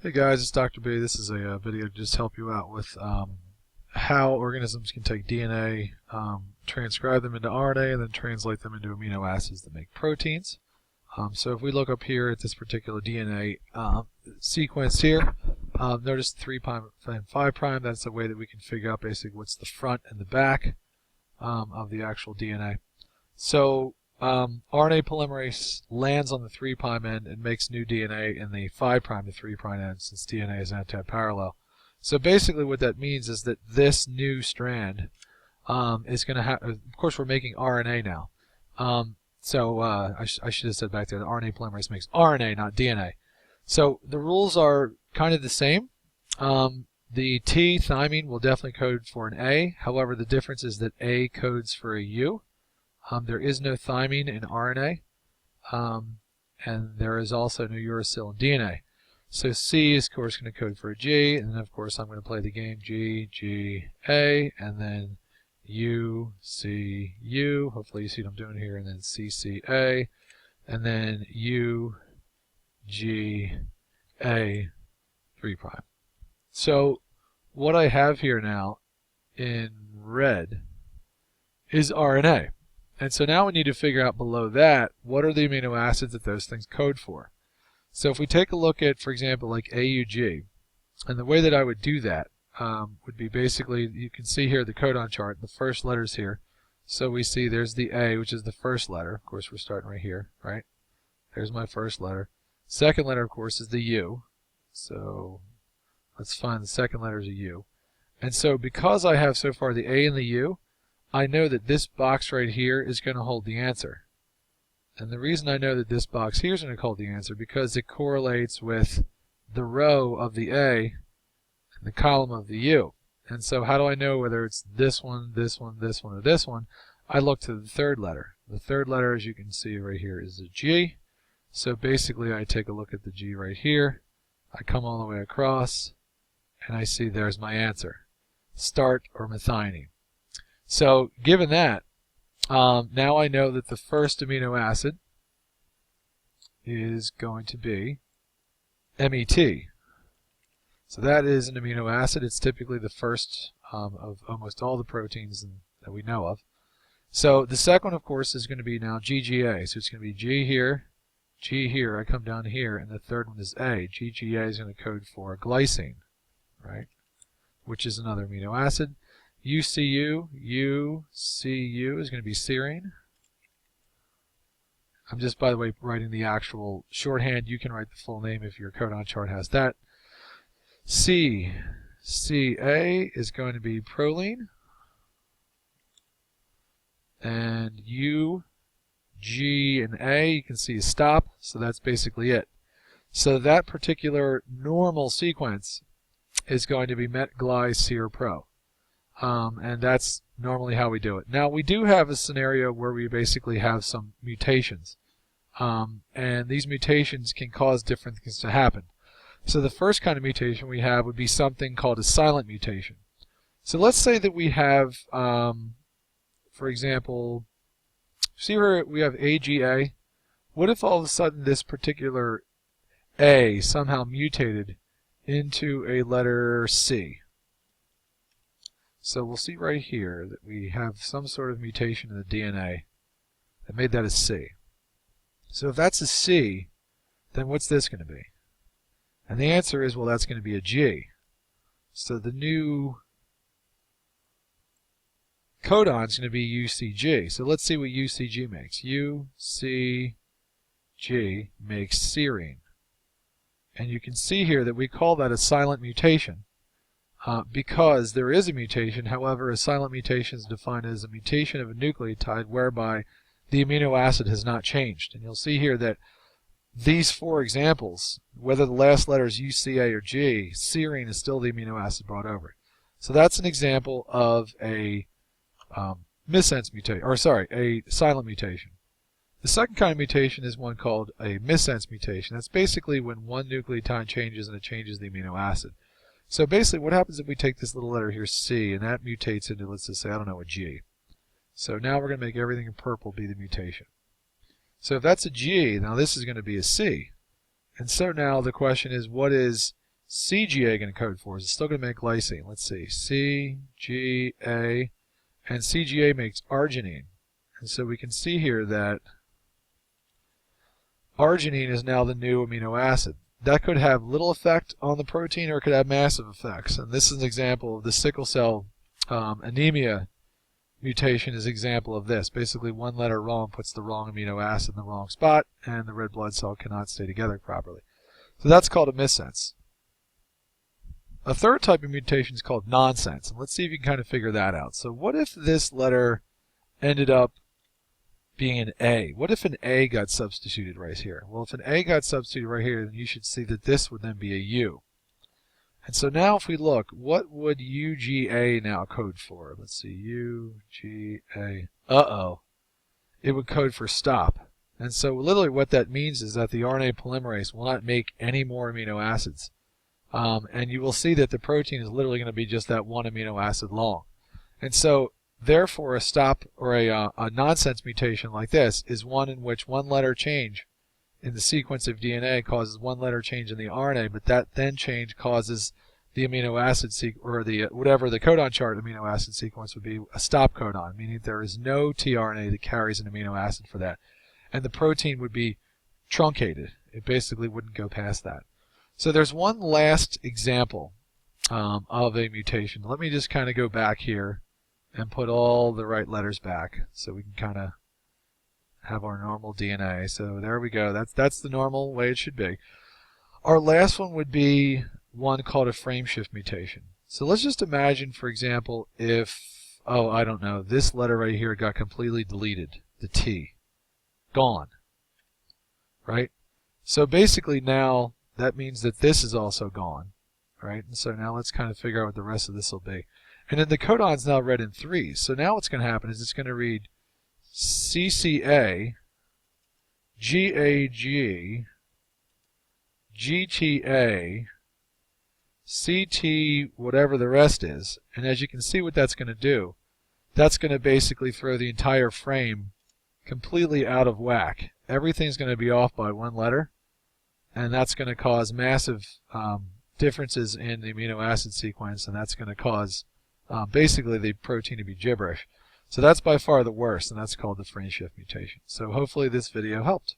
Hey guys, it's Dr. B. This is a video to just help you out with how organisms can take DNA, transcribe them into RNA, and then translate them into amino acids that make proteins. So if we look up here at this particular DNA sequence here, notice the 3' and 5', that's the way that we can figure out basically what's the front and the back of the actual DNA. So RNA polymerase lands on the 3' end and makes new DNA in the 5' to 3' end, since DNA is anti-parallel. So basically what that means is that this new strand is going to have, of course we're making RNA now. I should have said back there, the RNA polymerase makes RNA, not DNA. So the rules are kind of the same. The T, thymine, will definitely code for an A. However, the difference is that A codes for a U. There is no thymine in RNA, and there is also no uracil in DNA. So C is, of course, going to code for a G, and then, of course, I'm going to play the game G, G, A, and then U, C, U. Hopefully you see what I'm doing here, and then C, C, A, and then U, G, A, 3'. So what I have here now in red is RNA. And so now we need to figure out below that, what are the amino acids that those things code for? So if we take a look at, for example, like AUG, and the way that I would do that would be basically, you can see here the codon chart, the first letters here. So we see there's the A, which is the first letter. Of course, we're starting right here, right? There's my first letter. Second letter, of course, is the U. So let's find the second letter is a U. And so because I have so far the A and the U, I know that this box right here is going to hold the answer. And the reason I know that this box here is going to hold the answer because it correlates with the row of the A and the column of the U. And so how do I know whether it's this one, this one, this one, or this one? I look to the third letter. The third letter, as you can see right here, is a G. So basically I take a look at the G right here. I come all the way across, and I see there's my answer. Start or methionine. So given that, now I know that the first amino acid is going to be MET. So that is an amino acid. It's typically the first of almost all the proteins that we know of. So the second one, of course, is going to be now GGA. So it's going to be G here, G here. I come down here, and the third one is A. GGA is going to code for glycine, right? Which is another amino acid. UCU, UCU is going to be serine. I'm just, by the way, writing the actual shorthand. You can write the full name if your codon chart has that. C, CA is going to be proline. And U, G, and A, you can see is stop. So that's basically it. So that particular normal sequence is going to be met, gly, ser, pro. And that's normally how we do it. Now, we do have a scenario where we basically have some mutations. And these mutations can cause different things to happen. So the first kind of mutation we have would be something called a silent mutation. So let's say that we have, for example, see where we have AGA? What if all of a sudden this particular A somehow mutated into a letter C? So we'll see right here that we have some sort of mutation in the DNA that made that a C. So if that's a C, then what's this going to be? And the answer is, well, that's going to be a G. So the new codon is going to be UCG. So let's see what UCG makes. UCG makes serine. And you can see here that we call that a silent mutation. Because there is a mutation. However, a silent mutation is defined as a mutation of a nucleotide whereby the amino acid has not changed. And you'll see here that these four examples, whether the last letter is U, C, A, or G, serine is still the amino acid brought over. So that's an example of a missense mutation, or sorry, a silent mutation. The second kind of mutation is one called a missense mutation. That's basically when one nucleotide changes and it changes the amino acid. So basically what happens if we take this little letter here, C, and that mutates into, let's just say, I don't know, a G. So now we're going to make everything in purple be the mutation. So if that's a G, now this is going to be a C. And so now the question is, what is CGA going to code for? Is it still going to make lysine? Let's see. CGA, and CGA makes arginine. And so we can see here that arginine is now the new amino acid. That could have little effect on the protein, or it could have massive effects. And this is an example of the sickle cell anemia mutation is an example of this. Basically, one letter wrong puts the wrong amino acid in the wrong spot, and the red blood cell cannot stay together properly. So that's called a missense. A third type of mutation is called nonsense, and let's see if you can kind of figure that out. So what if this letter ended up being an A? What if an A got substituted right here? Well, if an A got substituted right here, then you should see that this would then be a U. And so now if we look, what would UGA now code for? Let's see, UGA. Uh-oh. It would code for stop. And so literally what that means is that the RNA polymerase will not make any more amino acids. And you will see that the protein is literally going to be just that one amino acid long. And so therefore, a stop or a nonsense mutation like this is one in which one letter change in the sequence of DNA causes one letter change in the RNA, but that then change causes the amino acid or the whatever the codon chart amino acid sequence would be a stop codon, meaning there is no tRNA that carries an amino acid for that, and the protein would be truncated. It basically wouldn't go past that. So there's one last example of a mutation. Let me just kind of go back here and put all the right letters back so we can kind of have our normal DNA. So there we go. That's the normal way it should be. Our last one would be one called a frame shift mutation. So let's just imagine, for example, if, oh, I don't know, this letter right here got completely deleted, the T. Gone. Right? So basically now that means that this is also gone. Right? And so now let's kind of figure out what the rest of this will be. And then the codon's now read in threes. So now what's going to happen is it's going to read CCA, GAG, GTA, CT, whatever the rest is. And as you can see what that's going to do, that's going to basically throw the entire frame completely out of whack. Everything's going to be off by one letter, and that's going to cause massive differences in the amino acid sequence, and that's going to cause basically the protein to be gibberish. So that's by far the worst, and that's called the frame shift mutation. So hopefully this video helped.